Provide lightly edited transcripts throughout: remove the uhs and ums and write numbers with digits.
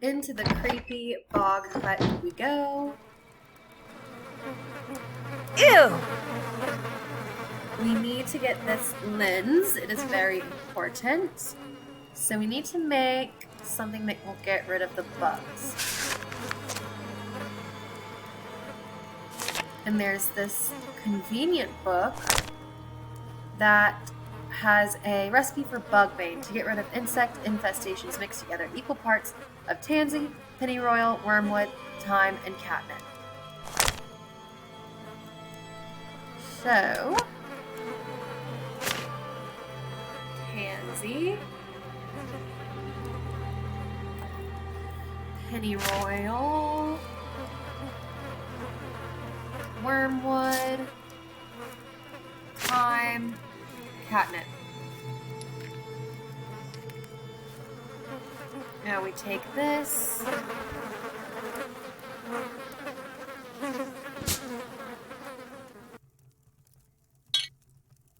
Into the creepy bog hut we go. Ew! We need to get this lens. It is very important. So we need to make something that will get rid of the bugs. And there's this convenient book that has a recipe for bug bane to get rid of insect infestations mixed together, equal parts of tansy, pennyroyal, wormwood, thyme, and catnip. So, tansy, pennyroyal, wormwood, thyme, catnip. Now we take this.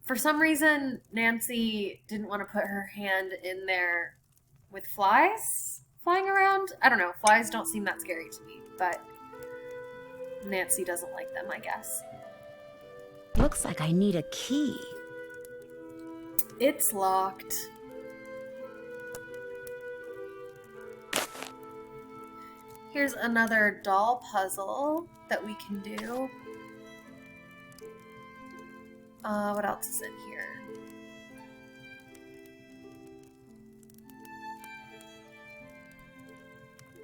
For some reason, Nancy didn't want to put her hand in there with flies flying around. I don't know. Flies don't seem that scary to me, but Nancy doesn't like them, I guess. Looks like I need a key. It's locked. Here's another doll puzzle that we can do. What else is in here?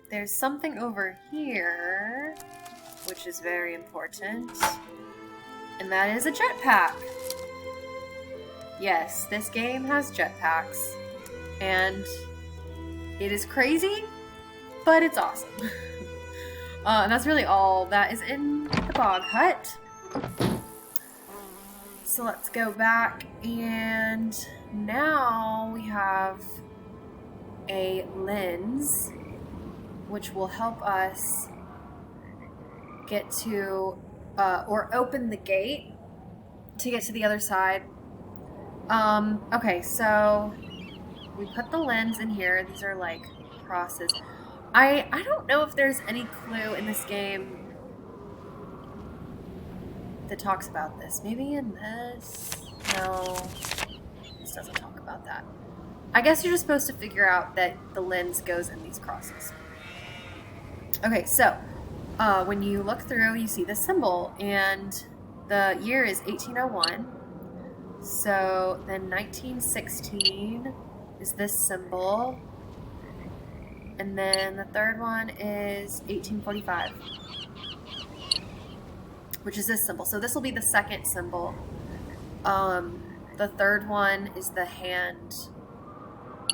There's something over here, which is very important, and that is a jetpack. Yes, this game has jetpacks, and it is crazy, but it's awesome. And that's really all that is in the bog hut. So let's go back, and now we have a lens, which will help us get to, or open the gate to get to the other side. Okay, so we put the lens in here. These are like crosses. I don't know if there's any clue in this game that talks about this. Maybe in this? No, this doesn't talk about that. I guess you're just supposed to figure out that the lens goes in these crosses. Okay, so when you look through, you see this symbol, and the year is 1801. So then 1916 is this symbol, and then the third one is 1845, which is this symbol. So this will be the second symbol. The third one is the hand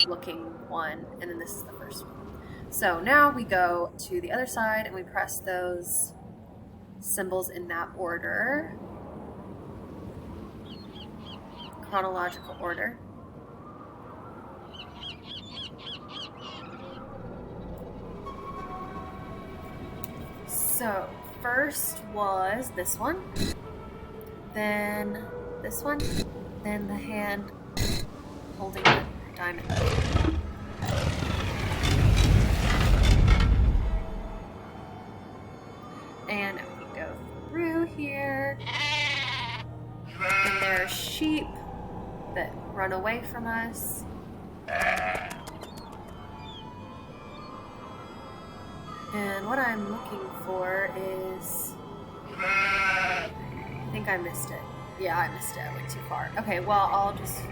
looking one, and then this is the first one. So now we go to the other side and we press those symbols in that order, chronological order. So first was this one, then this one, then the hand holding the diamond. And if we go through here, and there are sheep that run away from us. And what I'm looking for is... I think I missed it. Yeah, I missed it. I went too far. Okay, well, I'll just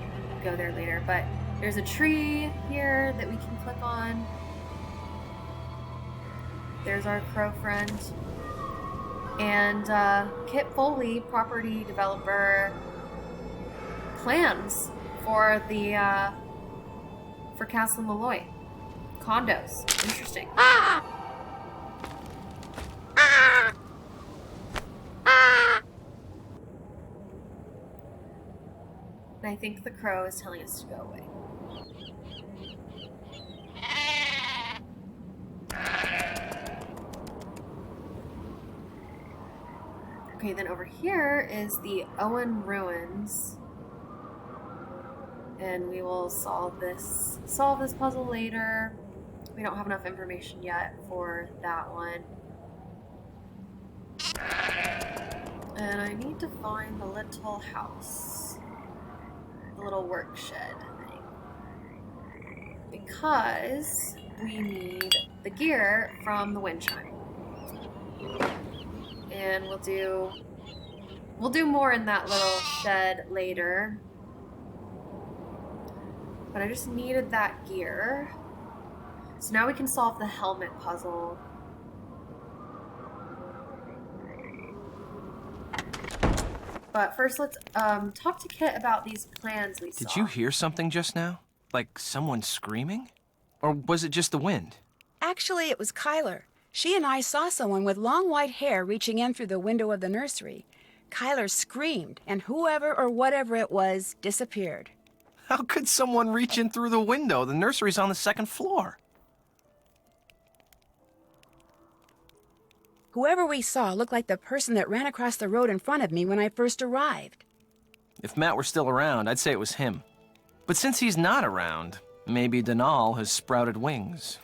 go there later. But there's a tree here that we can click on. There's our crow friend. And Kit Foley, property developer, plans for the for Castle Malloy condos. Interesting. And I think the crow is telling us to go away. Okay, then over here is the Owen Ruins. And we will solve this puzzle later. We don't have enough information yet for that one. And I need to find the little house. The little work shed thing. Because we need the gear from the wind chime. And we'll do more in that little shed later. But I just needed that gear. So now we can solve the helmet puzzle. But first, let's talk to Kit about these plans we saw. Did you hear something just now? Like someone screaming? Or was it just the wind? Actually, it was Kyler. She and I saw someone with long white hair reaching in through the window of the nursery. Kyler screamed, and whoever or whatever it was disappeared. How could someone reach in through the window? The nursery's on the second floor. Whoever we saw looked like the person that ran across the road in front of me when I first arrived. If Matt were still around, I'd say it was him. But since he's not around, maybe Denal has sprouted wings.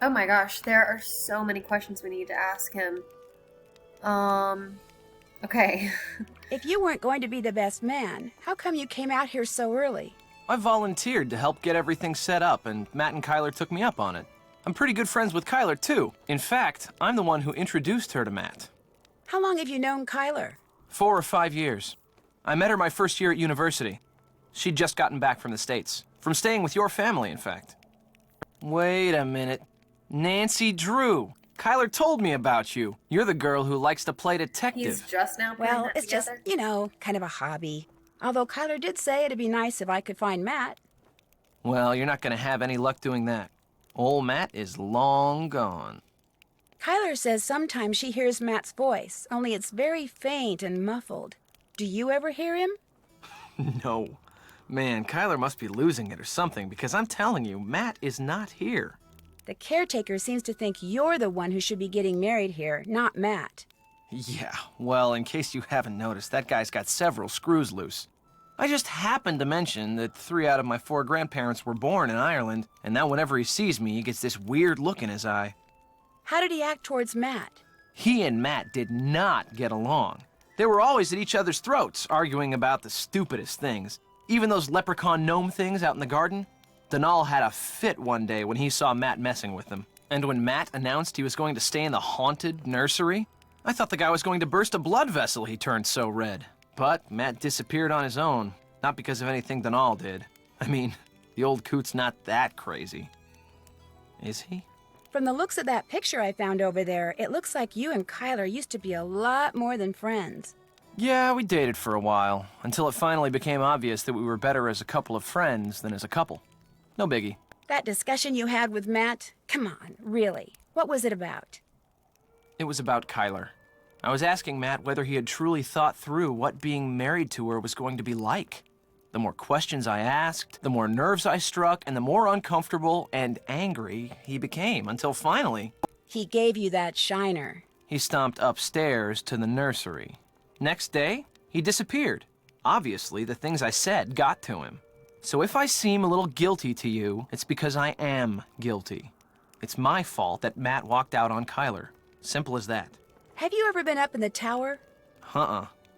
Oh my gosh, there are so many questions we need to ask him. Okay. If you weren't going to be the best man, how come you came out here so early? I volunteered to help get everything set up, and Matt and Kyler took me up on it. I'm pretty good friends with Kyler, too. In fact, I'm the one who introduced her to Matt. How long have you known Kyler? 4 or 5 years. I met her my first year at university. She'd just gotten back from the States. From staying with your family, in fact. Wait a minute. Nancy Drew. Kyler told me about you. You're the girl who likes to play detective. He's just now putting Well, that it's together? just, kind of a hobby. Although Kyler did say it'd be nice if I could find Matt. Well, you're not going to have any luck doing that. Old Matt is long gone. Kyler says sometimes she hears Matt's voice, only it's very faint and muffled. Do you ever hear him? No. Man, Kyler must be losing it or something, because I'm telling you, Matt is not here. The caretaker seems to think you're the one who should be getting married here, not Matt. Yeah, well, in case you haven't noticed, that guy's got several screws loose. I just happened to mention that 3 out of my 4 grandparents were born in Ireland, and now whenever he sees me, he gets this weird look in his eye. How did he act towards Matt? He and Matt did not get along. They were always at each other's throats, arguing about the stupidest things. Even those leprechaun gnome things out in the garden. Denal had a fit one day when he saw Matt messing with them. And when Matt announced he was going to stay in the haunted nursery, I thought the guy was going to burst a blood vessel, he turned so red. But Matt disappeared on his own, not because of anything Denal did. I mean, the old coot's not that crazy. Is he? From the looks of that picture I found over there, it looks like you and Kyler used to be a lot more than friends. Yeah, we dated for a while, until it finally became obvious that we were better as a couple of friends than as a couple. No biggie. That discussion you had with Matt? Come on, really. What was it about? It was about Kyler. I was asking Matt whether he had truly thought through what being married to her was going to be like. The more questions I asked, the more nerves I struck, and the more uncomfortable and angry he became, until finally... He gave you that shiner. He stomped upstairs to the nursery. Next day, he disappeared. Obviously, the things I said got to him. So if I seem a little guilty to you, it's because I am guilty. It's my fault that Matt walked out on Kyler. Simple as that. Have you ever been up in the tower?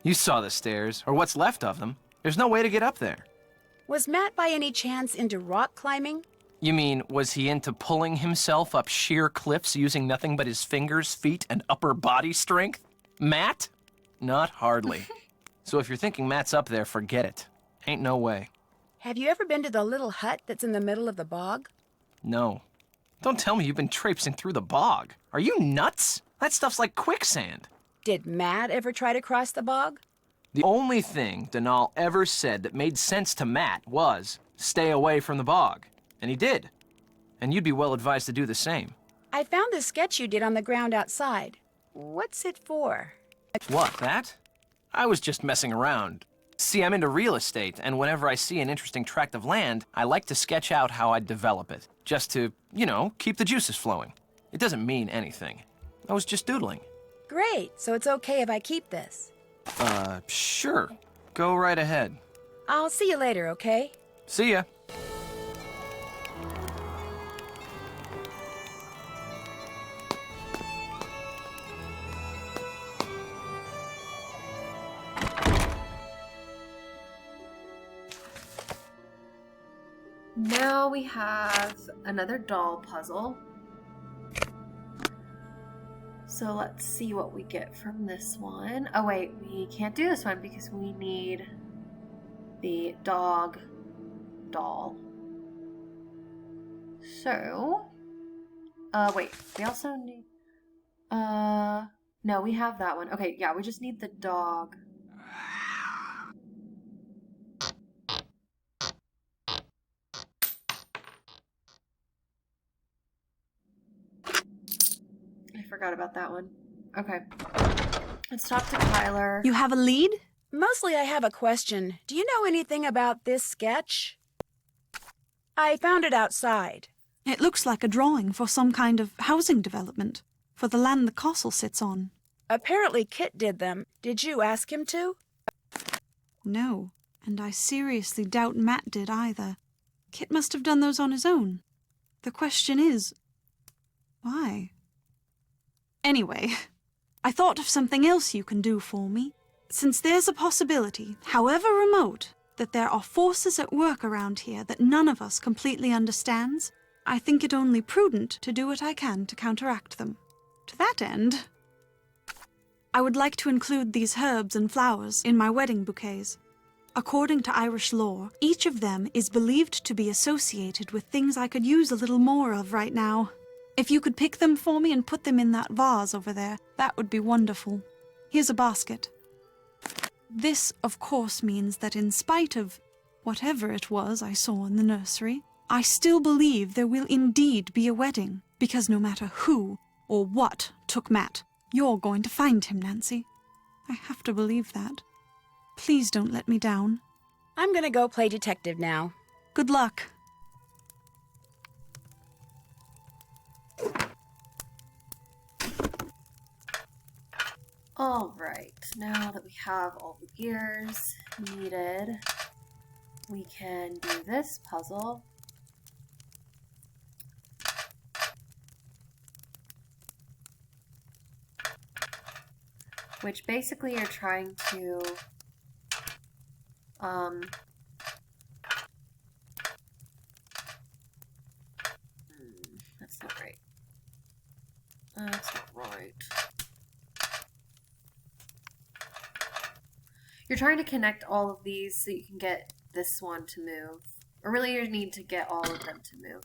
You saw the stairs, or what's left of them. There's no way to get up there. Was Matt by any chance into rock climbing? You mean, was he into pulling himself up sheer cliffs using nothing but his fingers, feet, and upper body strength? Matt? Not hardly. So if you're thinking Matt's up there, forget it. Ain't no way. Have you ever been to the little hut that's in the middle of the bog? No. Don't tell me you've been traipsing through the bog. Are you nuts? That stuff's like quicksand. Did Matt ever try to cross the bog? The only thing Denal ever said that made sense to Matt was, stay away from the bog. And he did. And you'd be well advised to do the same. I found the sketch you did on the ground outside. What's it for? What, that? I was just messing around. See, I'm into real estate, and whenever I see an interesting tract of land, I like to sketch out how I'd develop it. Just to, keep the juices flowing. It doesn't mean anything. I was just doodling. Great, so it's okay if I keep this. Sure. Go right ahead. I'll see you later, okay? See ya. we have another doll puzzle. So let's see what we get from this one. Oh wait, we can't do this one because we need the dog doll. So, wait, we also need, no, we have that one. Okay, yeah, we just need the dog. I forgot about that one. Okay. Let's talk to Tyler. You have a lead? Mostly I have a question. Do you know anything about this sketch? I found it outside. It looks like a drawing for some kind of housing development, for the land the castle sits on. Apparently Kit did them. Did you ask him to? No, and I seriously doubt Matt did either. Kit must have done those on his own. The question is, why? Anyway, I thought of something else you can do for me. Since there's a possibility, however remote, that there are forces at work around here that none of us completely understands, I think it only prudent to do what I can to counteract them. To that end, I would like to include these herbs and flowers in my wedding bouquets. According to Irish lore, each of them is believed to be associated with things I could use a little more of right now. If you could pick them for me and put them in that vase over there, that would be wonderful. Here's a basket. This, of course, means that in spite of whatever it was I saw in the nursery, I still believe there will indeed be a wedding, because no matter who or what took Matt, you're going to find him, Nancy. I have to believe that. Please don't let me down. I'm gonna go play detective now. Good luck. Alright, now that we have all the gears needed, we can do this puzzle. Which basically you're trying to that's not right. That's not right. You're trying to connect all of these so you can get this one to move. Or really you need to get all of them to move.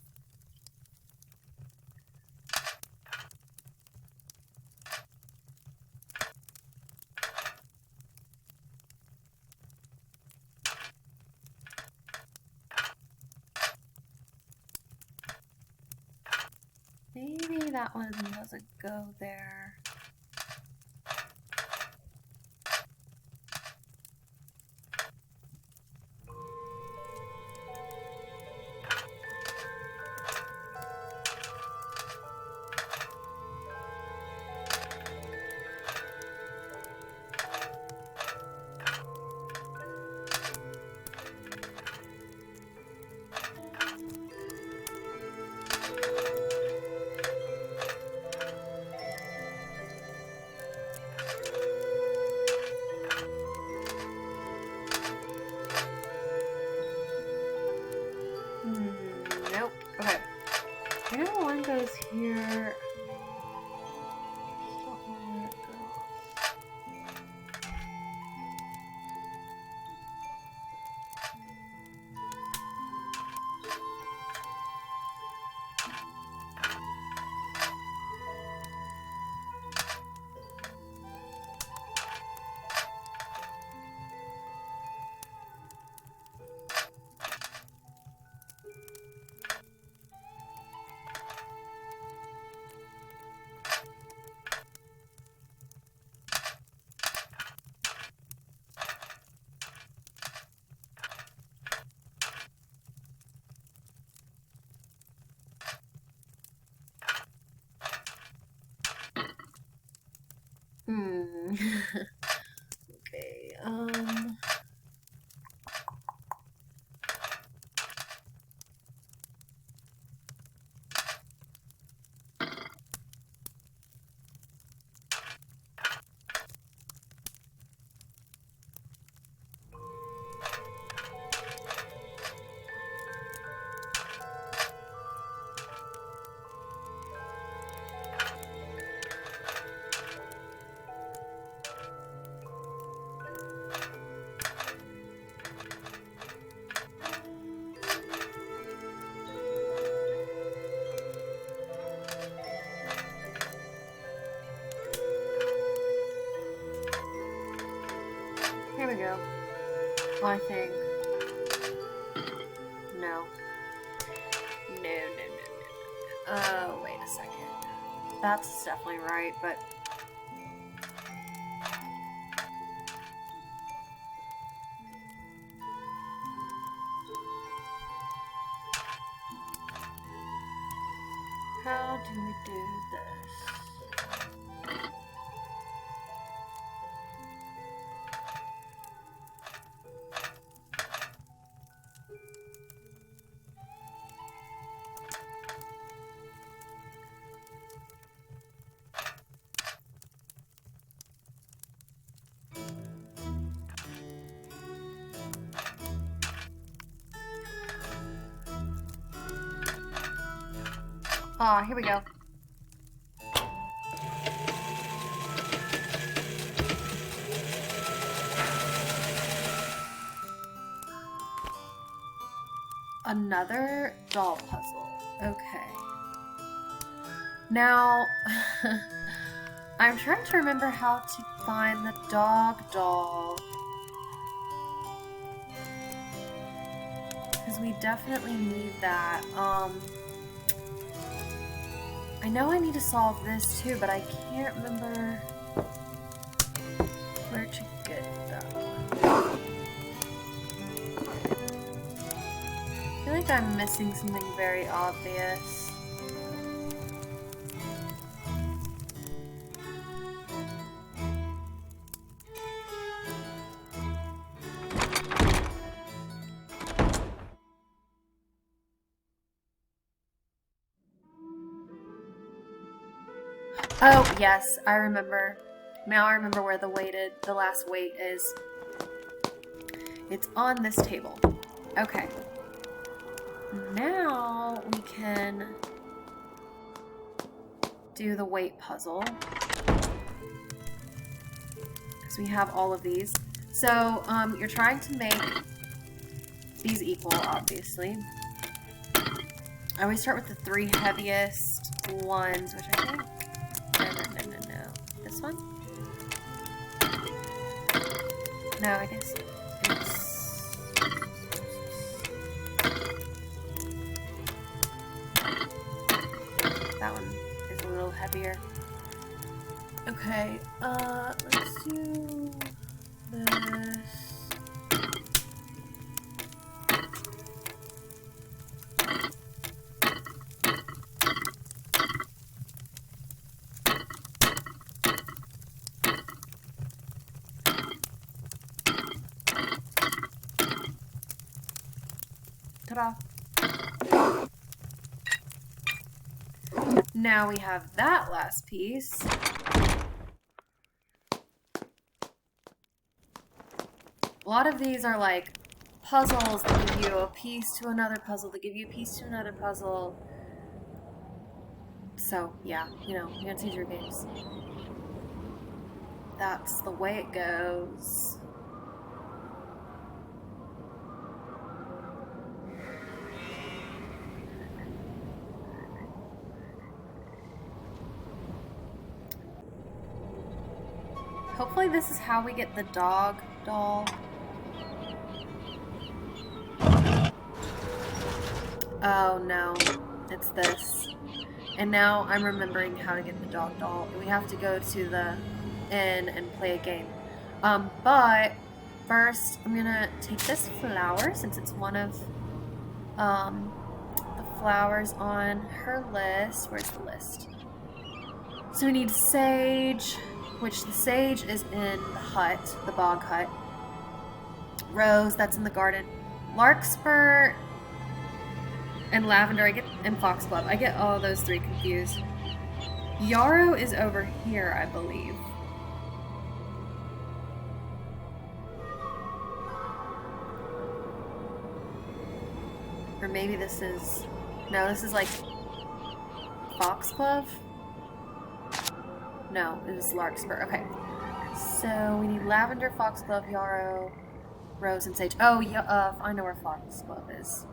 Maybe that one doesn't go there. Nope. Okay. I know one goes here. Just don't know where it goes. Okay, I think. No. No. Wait a second. That's definitely right, but... How do we do this? Ah, here we go. Another doll puzzle. Okay. Now, I'm trying to remember how to find the dog doll. Because we definitely need that. I know I need to solve this too, but I can't remember where to get that one. I feel like I'm missing something very obvious. Oh, yes, I remember. Now I remember where the last weight is. It's on this table. Okay. Now we can do the weight puzzle. Because we have all of these. So, you're trying to make these equal, obviously. I always start with the 3 heaviest ones, which I think... No. This one? No, I guess it's... That one is a little heavier. Okay, let's do this. Ta-da! Now we have that last piece. A lot of these are like puzzles that give you a piece to another puzzle, that give you a piece to another puzzle. So, yeah, you know, you gotta choose your games. That's the way it goes. Hopefully this is how we get the dog doll. Oh no, it's this. And now I'm remembering how to get the dog doll. We have to go to the inn and play a game. But first I'm gonna take this flower since it's one of the flowers on her list. Where's the list? So we need sage, which the sage is in the hut, the bog hut. Rose, that's in the garden. Larkspur and lavender, and foxglove. I get all those 3 confused. Yarrow is over here, I believe. Or maybe this is... No, this is like... Foxglove? No, it is larkspur. Okay. So we need lavender, foxglove, yarrow, rose, and sage. Oh, yeah, I know where foxglove is.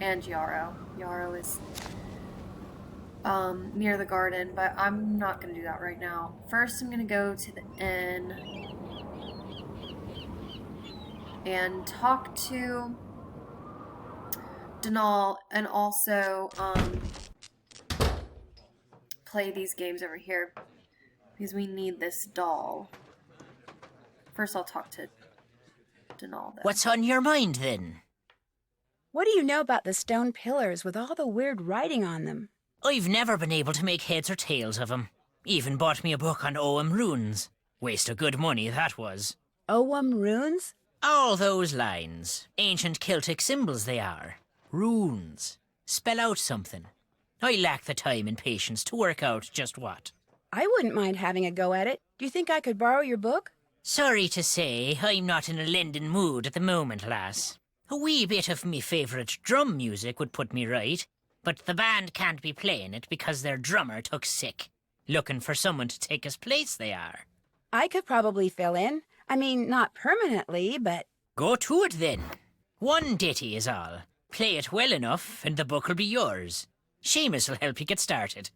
And yarrow. Yarrow is near the garden, but I'm not going to do that right now. First, I'm going to go to the inn. and talk to Denal and also play these games over here because we need this doll. First, I'll talk to Denal, though. What's on your mind, then? What do you know about the stone pillars with all the weird writing on them? I've never been able to make heads or tails of 'em. Even bought me a book on Ogham runes. Waste of good money, that was. Ogham runes? All those lines. Ancient Celtic symbols they are. Runes. Spell out something. I lack the time and patience to work out just what. I wouldn't mind having a go at it. Do you think I could borrow your book? Sorry to say, I'm not in a lending mood at the moment, lass. A wee bit of me favourite drum music would put me right, but the band can't be playing it because their drummer took sick. Looking for someone to take his place, they are. I could probably fill in. I mean, not permanently, but... Go to it, then. One ditty is all. Play it well enough, and the book will be yours. Seamus will help you get started.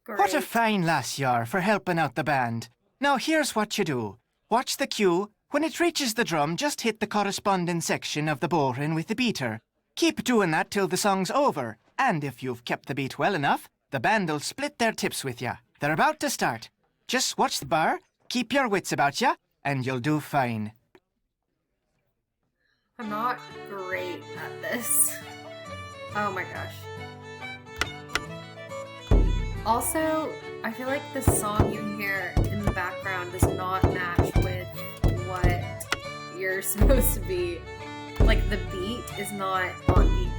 Great. What a fine lass you are for helping out the band. Now here's what you do. Watch the cue. When it reaches the drum, just hit the corresponding section of the bowline with the beater. Keep doing that till the song's over. And if you've kept the beat well enough, the band'll split their tips with you. They're about to start. Just watch the bar, keep your wits about you, and you'll do fine. I'm not great at this. Oh my gosh. Also, I feel like the song you hear in the background does not match with what you're supposed to be. Like, the beat is not on beat.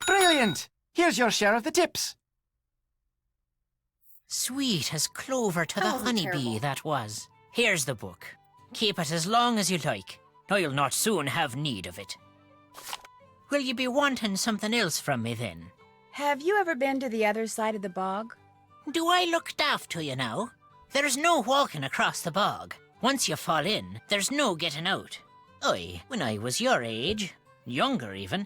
Brilliant! Here's your share of the tips. Sweet as clover to the That wasn't honeybee, terrible. that was. Here's the book. Keep it as long as you like. I'll not soon have need of it. Will you be wanting something else from me, then? Have you ever been to the other side of the bog? Do I look daft to you now? There's no walking across the bog. Once you fall in, there's no getting out. When I was your age, younger even,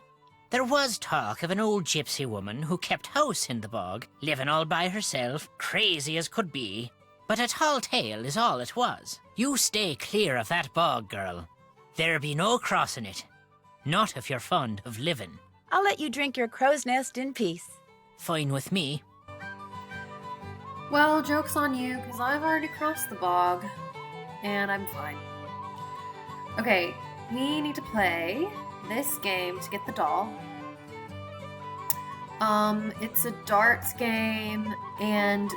there was talk of an old gypsy woman who kept house in the bog, living all by herself, crazy as could be. But a tall tale is all it was. You stay clear of that bog, girl. There be no crossing it. Not if you're fond of living. I'll let you drink your crow's nest in peace. Fine with me. Well, joke's on you, because I've already crossed the bog, and I'm fine. Okay, we need to play this game to get the doll. It's a darts game, and,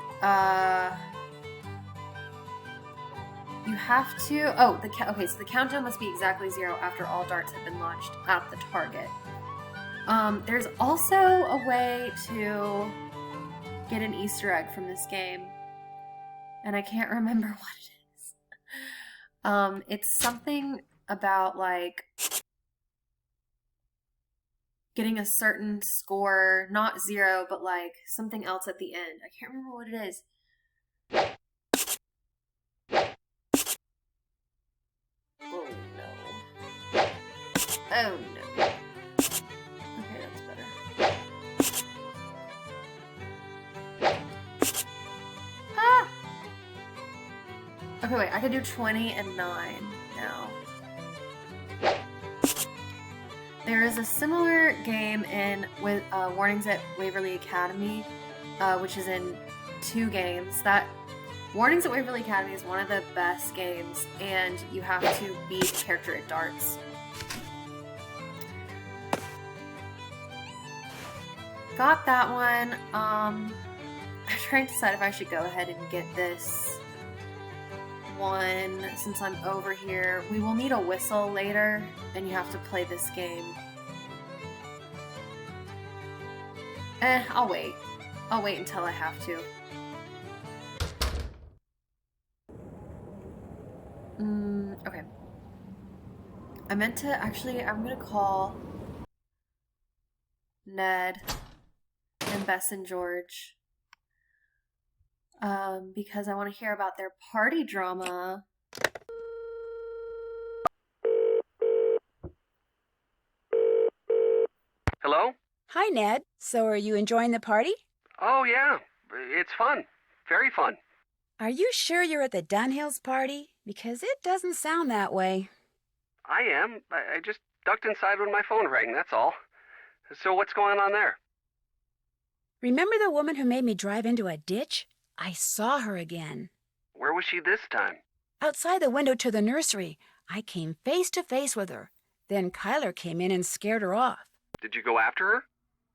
you have to... Oh, okay, so the countdown must be exactly 0 after all darts have been launched at the target. There's also a way to get an Easter egg from this game, and I can't remember what it is. It's something about, like, getting a certain score, not 0, but, like, something else at the end. I can't remember what it is. Oh, no. Oh, no. Okay, that's better. Ah! Okay, wait, I can do 20 and 9 now. There is a similar game with Warnings at Waverly Academy, which is in 2 games. That Warnings at Waverly Academy is one of the best games, and you have to beat the character at darts. got that one. I'm trying to decide if I should go ahead and get this one since I'm over here. We will need a whistle later, and you have to play this game. I'll wait. I'll wait until I have to. Okay. I meant to, actually, I'm gonna call Ned and Bess and George. Because I want to hear about their party drama. Hello? Hi, Ned. So are you enjoying the party? Oh, yeah. It's fun. Very fun. Are you sure you're at the Dunhills party? Because it doesn't sound that way. I am. I just ducked inside when my phone rang, that's all. So what's going on there? Remember the woman who made me drive into a ditch? I saw her again. Where was she this time? Outside the window to the nursery. I came face to face with her. Then Kyler came in and scared her off. Did you go after her?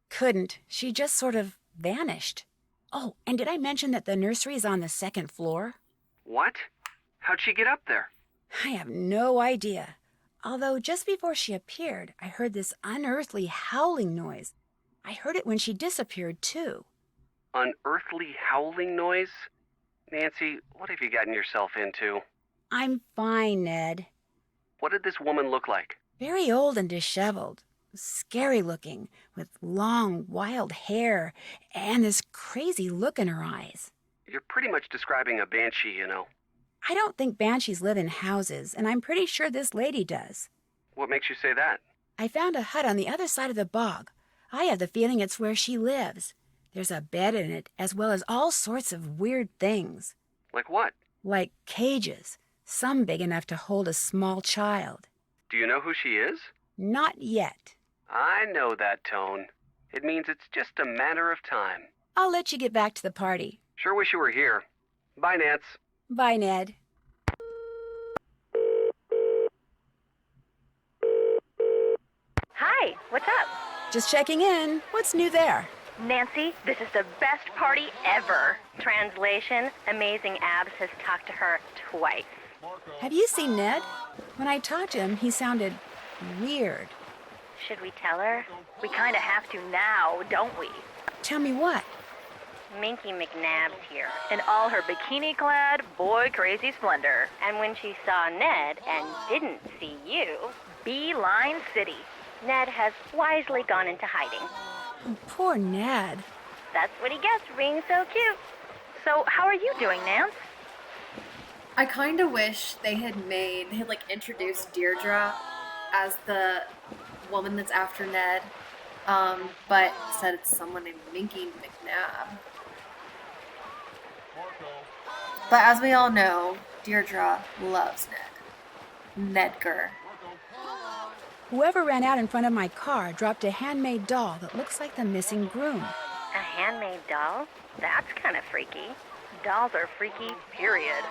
Couldn't. She just sort of vanished. Oh, and did I mention that the nursery is on the 2nd floor? What? How'd she get up there? I have no idea. Although just before she appeared, I heard this unearthly howling noise. I heard it when she disappeared, too. Unearthly howling noise? Nancy, what have you gotten yourself into? I'm fine, Ned. What did this woman look like? Very old and disheveled. Scary looking, with long, wild hair, and this crazy look in her eyes. You're pretty much describing a banshee, you know. I don't think banshees live in houses, and I'm pretty sure this lady does. What makes you say that? I found a hut on the other side of the bog. I have the feeling it's where she lives. There's a bed in it, as well as all sorts of weird things. Like what? Like cages, some big enough to hold a small child. Do you know who she is? Not yet. I know that tone. It means it's just a matter of time. I'll let you get back to the party. Sure wish you were here. Bye, Nance. Bye, Ned. Hi, what's up? Just checking in. What's new there? Nancy, this is the best party ever. Translation, Amazing Abs has talked to her twice. Have you seen Ned? When I talked to him, he sounded weird. Should we tell her? We kind of have to now, don't we? Tell me what? Minky McNabb's here, in all her bikini-clad, boy-crazy splendor. And when she saw Ned and didn't see you, Beeline City. Ned has wisely gone into hiding. Oh, poor Ned. That's what he gets for being so cute. So, how are you doing, Nance? I kind of wish they had introduced Deirdre as the woman that's after Ned, but said it's someone named Minky McNabb. But as we all know, Deirdre loves Ned. Nedger. Whoever ran out in front of my car dropped a handmade doll that looks like the missing groom. A handmade doll? That's kind of freaky. Dolls are freaky, period.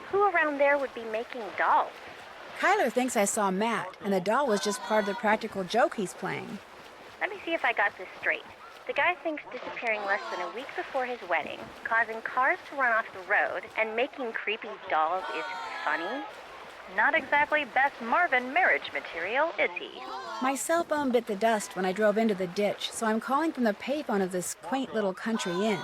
Who around there would be making dolls? Kyler thinks I saw Matt, and the doll was just part of the practical joke he's playing. Let me see if I got this straight. The guy thinks disappearing less than a week before his wedding, causing cars to run off the road, and making creepy dolls is funny? Not exactly Bess Marvin marriage material, is he? My cell phone bit the dust when I drove into the ditch, so I'm calling from the payphone of this quaint little country inn.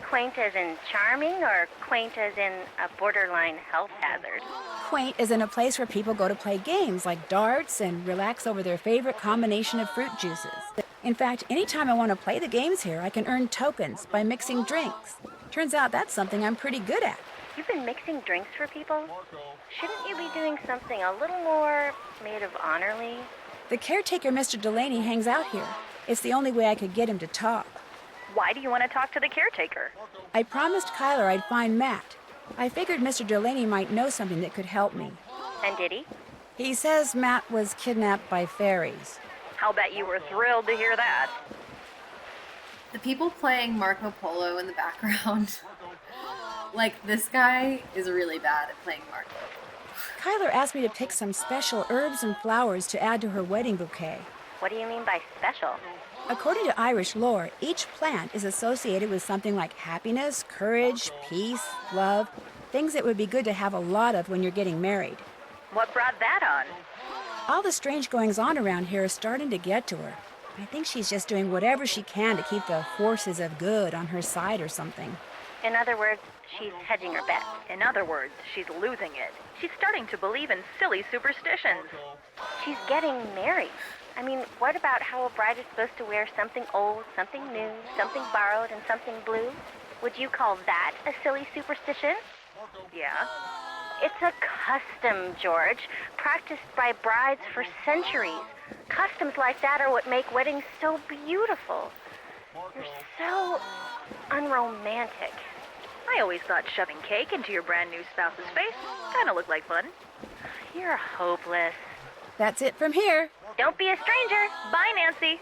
Quaint as in charming, or quaint as in a borderline health hazard? Quaint is in a place where people go to play games like darts and relax over their favorite combination of fruit juices. In fact, anytime I want to play the games here, I can earn tokens by mixing drinks. Turns out that's something I'm pretty good at. You've been mixing drinks for people? Shouldn't you be doing something a little more maid of honorly? The caretaker, Mr. Delaney, hangs out here. It's the only way I could get him to talk. Why do you want to talk to the caretaker? I promised Kyler I'd find Matt. I figured Mr. Delaney might know something that could help me. And did he? He says Matt was kidnapped by fairies. I'll bet you were thrilled to hear that. The people playing Marco Polo in the background, this guy is really bad at playing Marco. Kyler asked me to pick some special herbs and flowers to add to her wedding bouquet. What do you mean by special? According to Irish lore, each plant is associated with something like happiness, courage, peace, love, things that would be good to have a lot of when you're getting married. What brought that on? All the strange goings-on around here are starting to get to her. I think she's just doing whatever she can to keep the forces of good on her side or something. In other words, she's hedging her bets. In other words, she's losing it. She's starting to believe in silly superstitions. She's getting married. I mean, what about how a bride is supposed to wear something old, something new, something borrowed, and something blue? Would you call that a silly superstition? Yeah? It's a custom, George, practiced by brides for centuries. Customs like that are what make weddings so beautiful. You're so unromantic. I always thought shoving cake into your brand new spouse's face kind of looked like fun. You're hopeless. That's it from here. Don't be a stranger. Bye, Nancy.